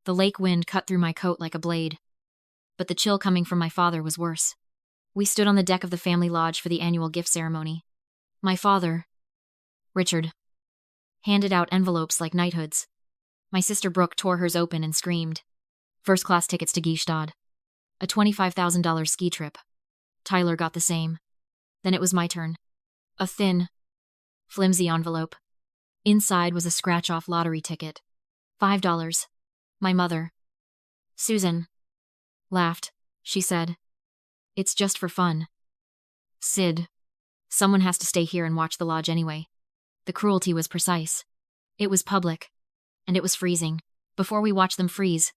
The lake wind cut through my coat like a blade. But the chill coming from my father was worse. We stood on the deck of the family lodge for the annual gift ceremony. My father, Richard, handed out envelopes like knighthoods. My sister Brooke tore hers open and screamed. First-class tickets to Gstaad. A $25,000 ski trip. Tyler got the same. Then it was my turn. A thin, flimsy envelope. Inside was a scratch-off lottery ticket. $5. My mother, Susan, laughed. She said, "It's just for fun." Sid. Someone has to stay here and watch the lodge anyway. The cruelty was precise. It was public. And it was freezing. Before we watch them freeze.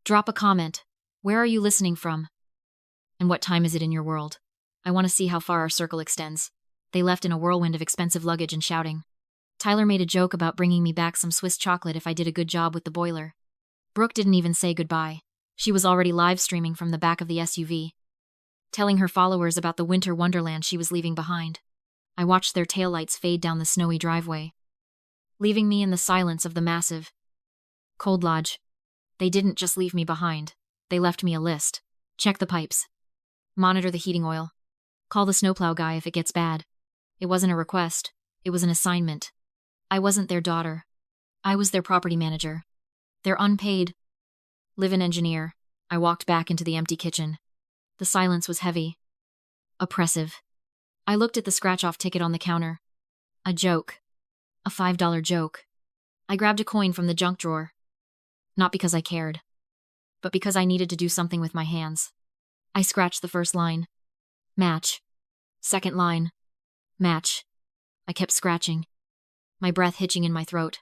Drop a comment. Where are you listening from? And what time is it in your world? I want to see how far our circle extends. They left in a whirlwind of expensive luggage and shouting. Tyler made a joke about bringing me back some Swiss chocolate if I did a good job with the boiler. Brooke didn't even say goodbye. She was already live streaming from the back of the SUV, telling her followers about the winter wonderland she was leaving behind. I watched their taillights fade down the snowy driveway, leaving me in the silence of the massive, cold lodge. They didn't just leave me behind. They left me a list. Check the pipes. Monitor the heating oil. Call the snowplow guy if it gets bad. It wasn't a request. It was an assignment. I wasn't their daughter. I was their property manager. Their unpaid live-in engineer. I walked back into the empty kitchen. The silence was heavy. Oppressive. I looked at the scratch-off ticket on the counter. A joke. A $5 joke. I grabbed a coin from the junk drawer. Not because I cared, but because I needed to do something with my hands. I scratched the first line. Match. Second line. Match. I kept scratching, my breath hitching in my throat.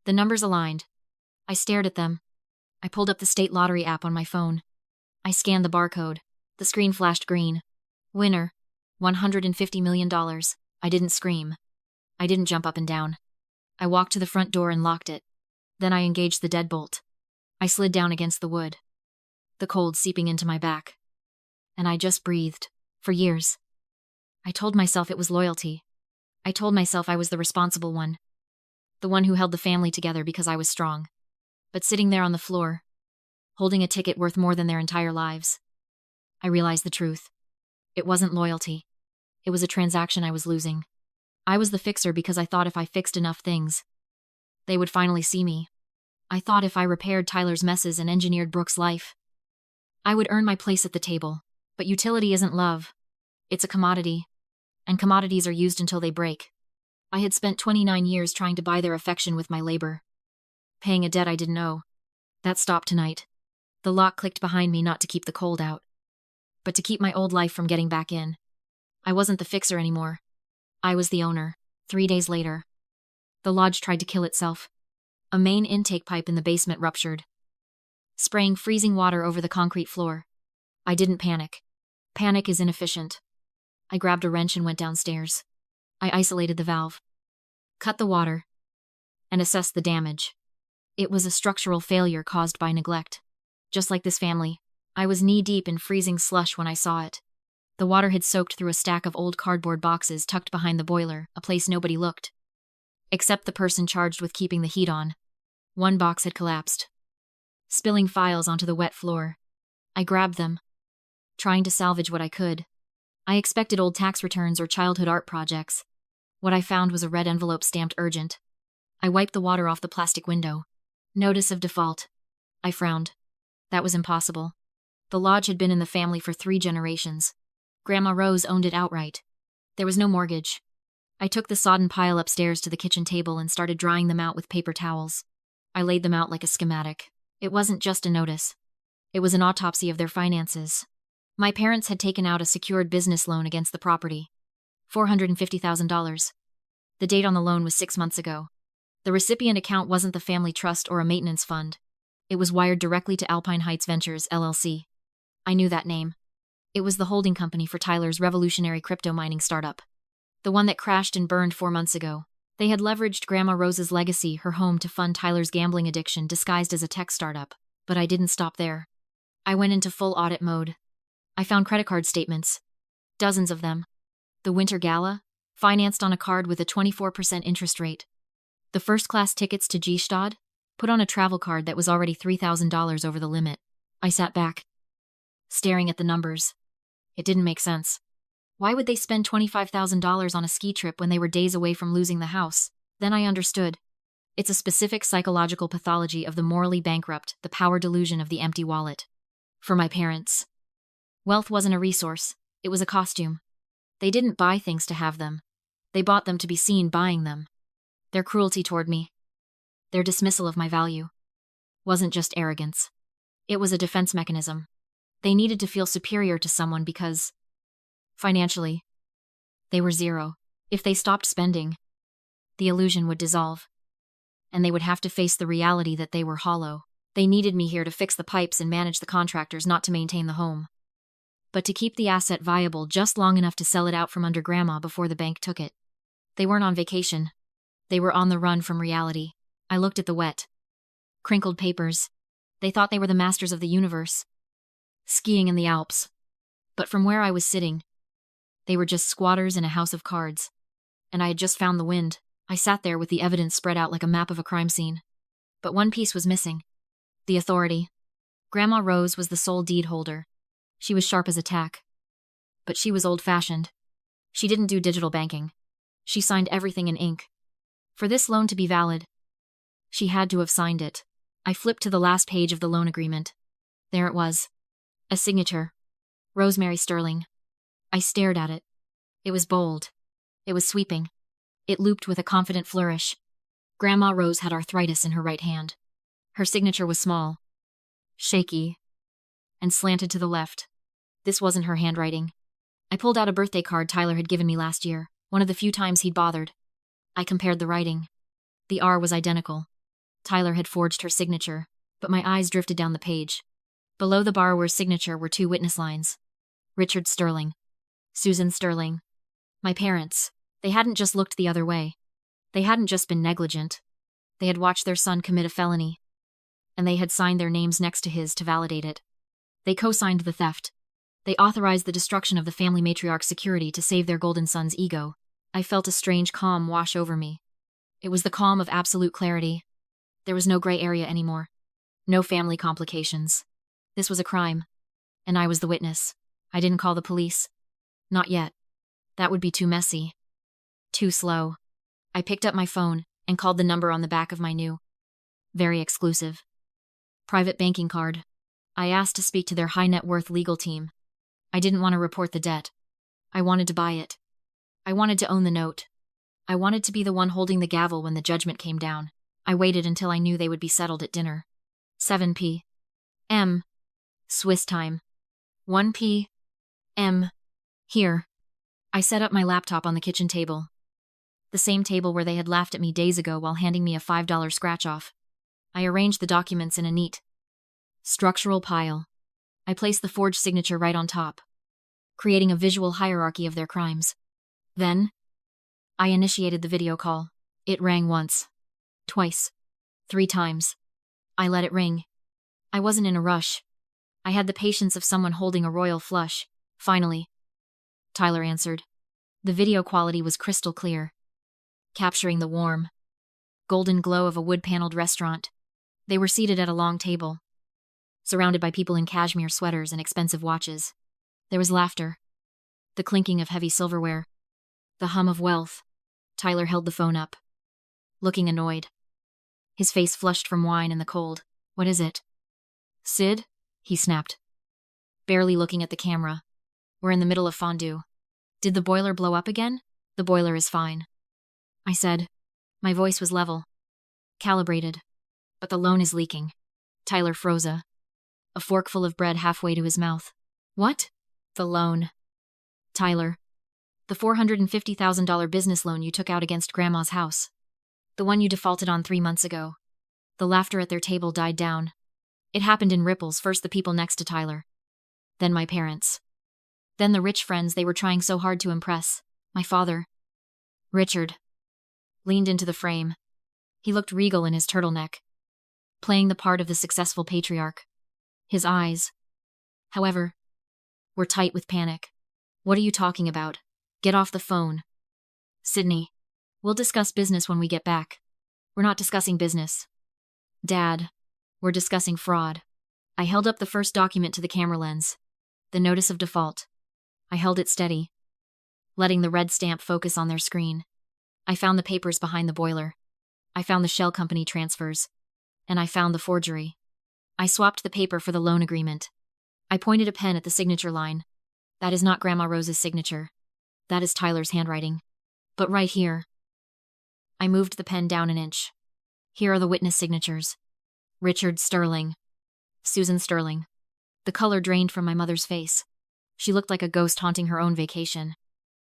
The numbers aligned. I stared at them. I pulled up the state lottery app on my phone. I scanned the barcode. The screen flashed green. Winner. $150 million. I didn't scream. I didn't jump up and down. I walked to the front door and locked it. Then I engaged the deadbolt. I slid down against the wood, the cold seeping into my back. And I just breathed. For years. I told myself it was loyalty. I told myself I was the responsible one. The one who held the family together because I was strong. But sitting there on the floor, holding a ticket worth more than their entire lives, I realized the truth. It wasn't loyalty. It was a transaction I was losing. I was the fixer because I thought if I fixed enough things, they would finally see me. I thought if I repaired Tyler's messes and engineered Brooke's life, I would earn my place at the table. But utility isn't love. It's a commodity. And commodities are used until they break. I had spent 29 years trying to buy their affection with my labor, paying a debt I didn't owe. That stopped tonight. The lock clicked behind me not to keep the cold out, but to keep my old life from getting back in. I wasn't the fixer anymore. I was the owner. 3 days later, the lodge tried to kill itself. A main intake pipe in the basement ruptured, spraying freezing water over the concrete floor. I didn't panic. Panic is inefficient. I grabbed a wrench and went downstairs. I isolated the valve, cut the water, and assessed the damage. It was a structural failure caused by neglect. Just like this family, I was knee-deep in freezing slush when I saw it. The water had soaked through a stack of old cardboard boxes tucked behind the boiler, a place nobody looked, except the person charged with keeping the heat on. One box had collapsed, spilling files onto the wet floor. I grabbed them, trying to salvage what I could. I expected old tax returns or childhood art projects. What I found was a red envelope stamped urgent. I wiped the water off the plastic window. Notice of default. I frowned. That was impossible. The lodge had been in the family for 3 generations. Grandma Rose owned it outright. There was no mortgage. I took the sodden pile upstairs to the kitchen table and started drying them out with paper towels. I laid them out like a schematic. It wasn't just a notice. It was an autopsy of their finances. My parents had taken out a secured business loan against the property. $450,000. The date on the loan was 6 months ago. The recipient account wasn't the family trust or a maintenance fund. It was wired directly to Alpine Heights Ventures, LLC. I knew that name. It was the holding company for Tyler's revolutionary crypto mining startup. The one that crashed and burned 4 months ago. They had leveraged Grandma Rose's legacy, her home, to fund Tyler's gambling addiction disguised as a tech startup. But I didn't stop there. I went into full audit mode. I found credit card statements. Dozens of them. The Winter Gala, financed on a card with a 24% interest rate. The first-class tickets to Gstaad, put on a travel card that was already $3,000 over the limit. I sat back, staring at the numbers. It didn't make sense. Why would they spend $25,000 on a ski trip when they were days away from losing the house? Then I understood. It's a specific psychological pathology of the morally bankrupt, the power delusion of the empty wallet. For my parents, wealth wasn't a resource, it was a costume. They didn't buy things to have them. They bought them to be seen buying them. Their cruelty toward me, their dismissal of my value, wasn't just arrogance. It was a defense mechanism. They needed to feel superior to someone because, financially, they were zero. If they stopped spending, the illusion would dissolve, and they would have to face the reality that they were hollow. They needed me here to fix the pipes and manage the contractors, not to maintain the home, but to keep the asset viable just long enough to sell it out from under Grandma before the bank took it. They weren't on vacation. They were on the run from reality. I looked at the wet, crinkled papers. They thought they were the masters of the universe, skiing in the Alps. But from where I was sitting, they were just squatters in a house of cards. And I had just found the wind. I sat there with the evidence spread out like a map of a crime scene. But one piece was missing. The authority. Grandma Rose was the sole deed holder. She was sharp as a tack. But she was old-fashioned. She didn't do digital banking. She signed everything in ink. For this loan to be valid, she had to have signed it. I flipped to the last page of the loan agreement. There it was. A signature. Rosemary Sterling. I stared at it. It was bold. It was sweeping. It looped with a confident flourish. Grandma Rose had arthritis in her right hand. Her signature was small, shaky, and slanted to the left. This wasn't her handwriting. I pulled out a birthday card Tyler had given me last year, one of the few times he'd bothered. I compared the writing. The R was identical. Tyler had forged her signature, but my eyes drifted down the page. Below the borrower's signature were 2 witness lines. Richard Sterling. Susan Sterling. My parents. They hadn't just looked the other way. They hadn't just been negligent. They had watched their son commit a felony, and they had signed their names next to his to validate it. They co-signed the theft. They authorized the destruction of the family matriarch's security to save their golden son's ego. I felt a strange calm wash over me. It was the calm of absolute clarity. There was no gray area anymore. No family complications. This was a crime, and I was the witness. I didn't call the police. Not yet. That would be too messy. Too slow. I picked up my phone and called the number on the back of my new, very exclusive, private banking card. I asked to speak to their high net worth legal team. I didn't want to report the debt. I wanted to buy it. I wanted to own the note. I wanted to be the one holding the gavel when the judgment came down. I waited until I knew they would be settled at dinner. 7 p.m. Swiss time. 1 p.m. here. I set up my laptop on the kitchen table. The same table where they had laughed at me days ago while handing me a $5 scratch-off. I arranged the documents in a neat, structural pile. I placed the forged signature right on top, creating a visual hierarchy of their crimes. Then, I initiated the video call. It rang once, twice, 3 times. I let it ring. I wasn't in a rush. I had the patience of someone holding a royal flush. Finally, Tyler answered. The video quality was crystal clear, capturing the warm, golden glow of a wood-paneled restaurant. They were seated at a long table, surrounded by people in cashmere sweaters and expensive watches. There was laughter, the clinking of heavy silverware, the hum of wealth. Tyler held the phone up, looking annoyed. His face flushed from wine and the cold. "What is it?" "Sid?" he snapped, barely looking at the camera. "We're in the middle of fondue. Did the boiler blow up again?" "The boiler is fine," I said. My voice was level, calibrated. "But the loan is leaking." Tyler froze, a forkful of bread halfway to his mouth. "What?" "The loan. Tyler. The $450,000 business loan you took out against Grandma's house. The one you defaulted on 3 months ago." The laughter at their table died down. It happened in ripples, first the people next to Tyler, then my parents. Then the rich friends they were trying so hard to impress. My father, Richard, leaned into the frame. He looked regal in his turtleneck, playing the part of the successful patriarch. His eyes, however, were tight with panic. "What are you talking about? Get off the phone." "Sydney, we'll discuss business when we get back." "We're not discussing business. Dad, we're discussing fraud. I held up the first document to the camera lens. The notice of default. I held it steady, letting the red stamp focus on their screen. I found the papers behind the boiler. I found the shell company transfers. And I found the forgery. I swapped the paper for the loan agreement. I pointed a pen at the signature line. That is not Grandma Rose's signature. That is Tyler's handwriting. But right here. I moved the pen down an inch. Here are the witness signatures. Richard Sterling. Susan Sterling. The color drained from my mother's face. She looked like a ghost haunting her own vacation.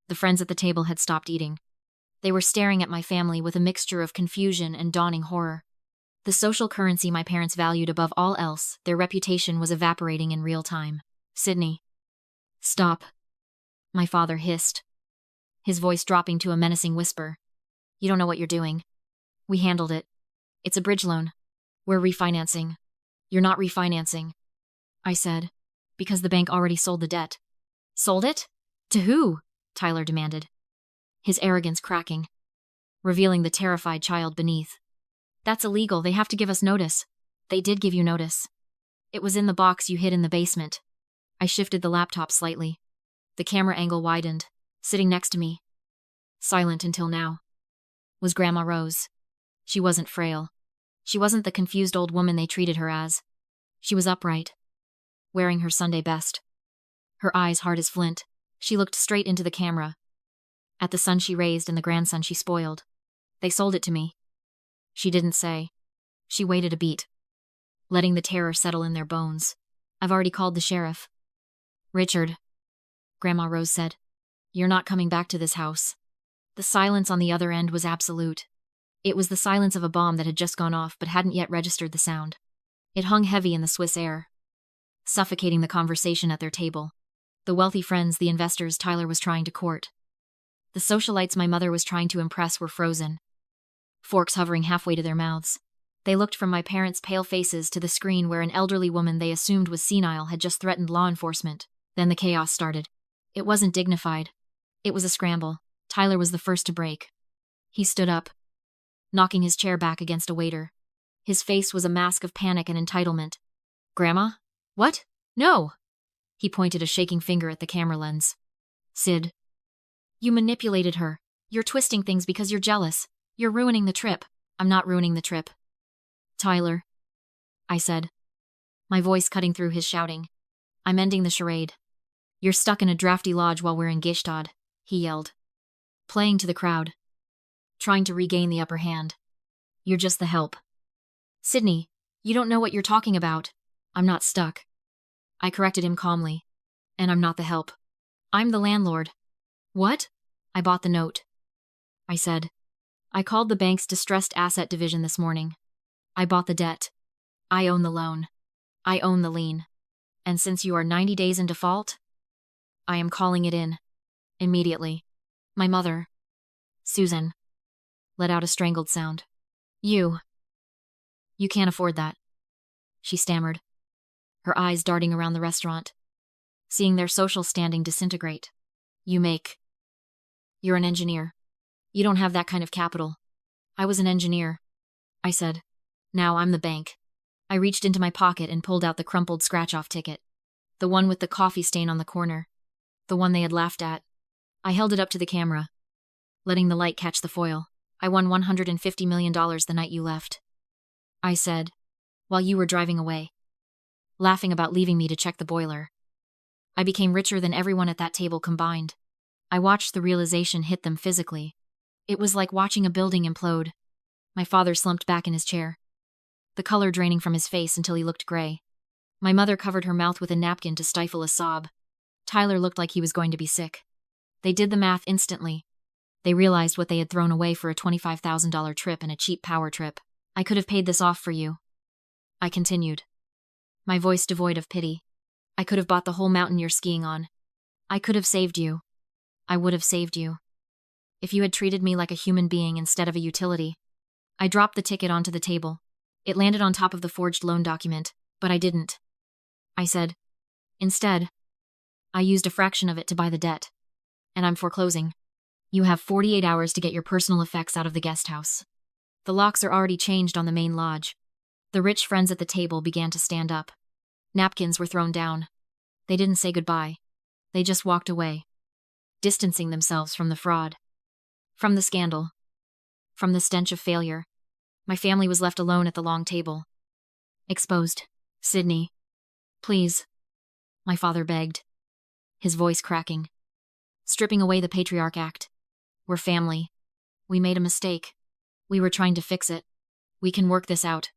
The friends at the table had stopped eating. They were staring at my family with a mixture of confusion and dawning horror. The social currency my parents valued above all else, their reputation was evaporating in real time. Sydney. Stop. My father hissed, his voice dropping to a menacing whisper. You don't know what you're doing. We handled it. It's a bridge loan. We're refinancing. You're not refinancing, I said, because the bank already sold the debt. Sold it? To who? Tyler demanded, his arrogance cracking, revealing the terrified child beneath. That's illegal. They have to give us notice. They did give you notice. It was in the box you hid in the basement. I shifted the laptop slightly. The camera angle widened. Sitting next to me, silent until now, was Grandma Rose. She wasn't frail. She wasn't the confused old woman they treated her as. She was upright, wearing her Sunday best. Her eyes hard as flint, she looked straight into the camera. At the son she raised and the grandson she spoiled. They sold it to me. She didn't say. She waited a beat, letting the terror settle in their bones. I've already called the sheriff. Richard, Grandma Rose said, you're not coming back to this house. The silence on the other end was absolute. It was the silence of a bomb that had just gone off but hadn't yet registered the sound. It hung heavy in the Swiss air, suffocating the conversation at their table. The wealthy friends, the investors Tyler was trying to court. The socialites my mother was trying to impress were frozen, forks hovering halfway to their mouths. They looked from my parents' pale faces to the screen where an elderly woman they assumed was senile had just threatened law enforcement. Then the chaos started. It wasn't dignified. It was a scramble. Tyler was the first to break. He stood up, knocking his chair back against a waiter. His face was a mask of panic and entitlement. Grandma? What? No! He pointed a shaking finger at the camera lens. Sid. You manipulated her. You're twisting things because you're jealous. You're ruining the trip. I'm not ruining the trip. Tyler, I said, my voice cutting through his shouting. I'm ending the charade. You're stuck in a drafty lodge while we're in Gishtad, he yelled, playing to the crowd, trying to regain the upper hand. You're just the help. Sydney, you don't know what you're talking about. I'm not stuck. I corrected him calmly. And I'm not the help. I'm the landlord. What? I bought the note, I said. I called the bank's distressed asset division this morning. I bought the debt. I own the loan. I own the lien. And since you are 90 days in default, I am calling it in. Immediately. My mother, Susan, let out a strangled sound. You can't afford that, she stammered, her eyes darting around the restaurant, seeing their social standing disintegrate. You're an engineer. You don't have that kind of capital. I was an engineer, I said. Now I'm the bank. I reached into my pocket and pulled out the crumpled scratch-off ticket. The one with the coffee stain on the corner. The one they had laughed at. I held it up to the camera, letting the light catch the foil. I won $150 million the night you left, I said, while you were driving away, laughing about leaving me to check the boiler. I became richer than everyone at that table combined. I watched the realization hit them physically. It was like watching a building implode. My father slumped back in his chair, the color draining from his face until he looked gray. My mother covered her mouth with a napkin to stifle a sob. Tyler looked like he was going to be sick. They did the math instantly. They realized what they had thrown away for a $25,000 trip and a cheap power trip. I could have paid this off for you, I continued, my voice devoid of pity. I could have bought the whole mountain you're skiing on. I could have saved you. I would have saved you. If you had treated me like a human being instead of a utility. I dropped the ticket onto the table. It landed on top of the forged loan document, but I didn't. I said, instead, I used a fraction of it to buy the debt. And I'm foreclosing. You have 48 hours to get your personal effects out of the guest house. The locks are already changed on the main lodge. The rich friends at the table began to stand up. Napkins were thrown down. They didn't say goodbye. They just walked away, distancing themselves from the fraud, from the scandal, from the stench of failure. My family was left alone at the long table. Exposed. "Sydney, please," my father begged, his voice cracking. "Stripping away the Patriarch Act. We're family. We made a mistake. We were trying to fix it. We can work this out.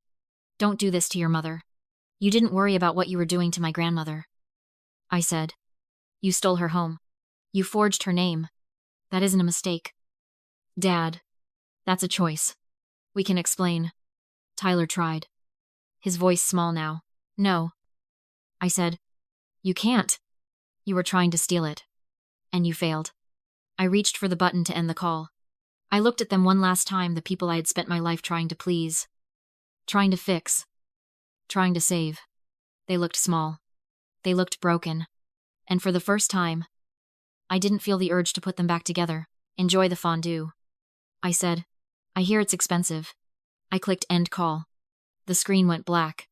Don't do this to your mother. You didn't worry about what you were doing to my grandmother." I said. "You stole her home. You forged her name. That isn't a mistake." "Dad, that's a choice. We can explain." Tyler tried, his voice small now. "No." I said. "You can't. You were trying to steal it. And you failed." I reached for the button to end the call. I looked at them one last time, the people I had spent my life trying to please, trying to fix, trying to save. They looked small. They looked broken. And for the first time, I didn't feel the urge to put them back together. "Enjoy the fondue," I said. "I hear it's expensive." I clicked end call. The screen went black.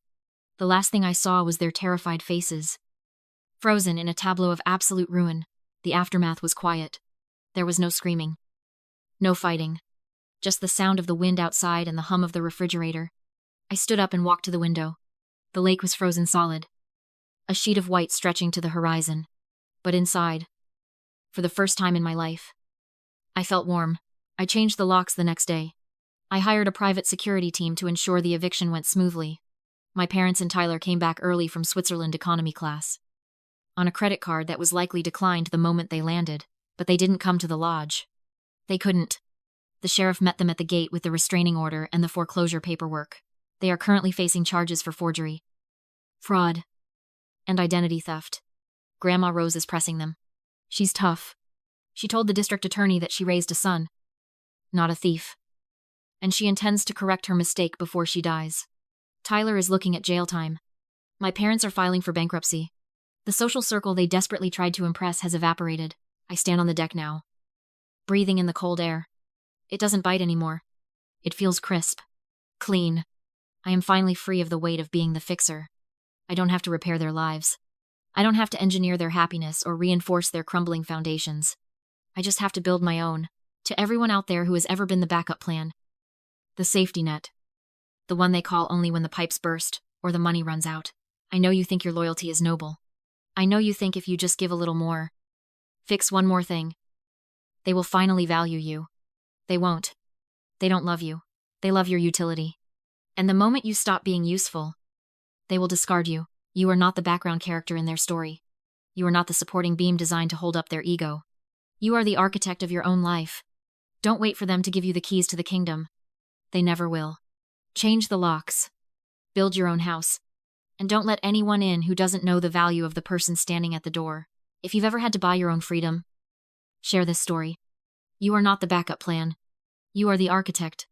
The last thing I saw was their terrified faces. Frozen in a tableau of absolute ruin, the aftermath was quiet. There was no screaming. No fighting. Just the sound of the wind outside and the hum of the refrigerator. I stood up and walked to the window. The lake was frozen solid, a sheet of white stretching to the horizon. But inside, for the first time in my life, I felt warm. I changed the locks the next day. I hired a private security team to ensure the eviction went smoothly. My parents and Tyler came back early from Switzerland economy class, on a credit card that was likely declined the moment they landed, but they didn't come to the lodge. They couldn't. The sheriff met them at the gate with the restraining order and the foreclosure paperwork. They are currently facing charges for forgery, fraud, and identity theft. Grandma Rose is pressing them. She's tough. She told the district attorney that she raised a son, not a thief. And she intends to correct her mistake before she dies. Tyler is looking at jail time. My parents are filing for bankruptcy. The social circle they desperately tried to impress has evaporated. I stand on the deck now, breathing in the cold air. It doesn't bite anymore. It feels crisp, clean. I am finally free of the weight of being the fixer. I don't have to repair their lives. I don't have to engineer their happiness or reinforce their crumbling foundations. I just have to build my own. To everyone out there who has ever been the backup plan, the safety net, the one they call only when the pipes burst or the money runs out. I know you think your loyalty is noble. I know you think if you just give a little more, fix one more thing, they will finally value you. They won't. They don't love you. They love your utility. And the moment you stop being useful, they will discard you. You are not the background character in their story. You are not the supporting beam designed to hold up their ego. You are the architect of your own life. Don't wait for them to give you the keys to the kingdom. They never will. Change the locks. Build your own house. And don't let anyone in who doesn't know the value of the person standing at the door. If you've ever had to buy your own freedom, share this story. You are not the backup plan. You are the architect.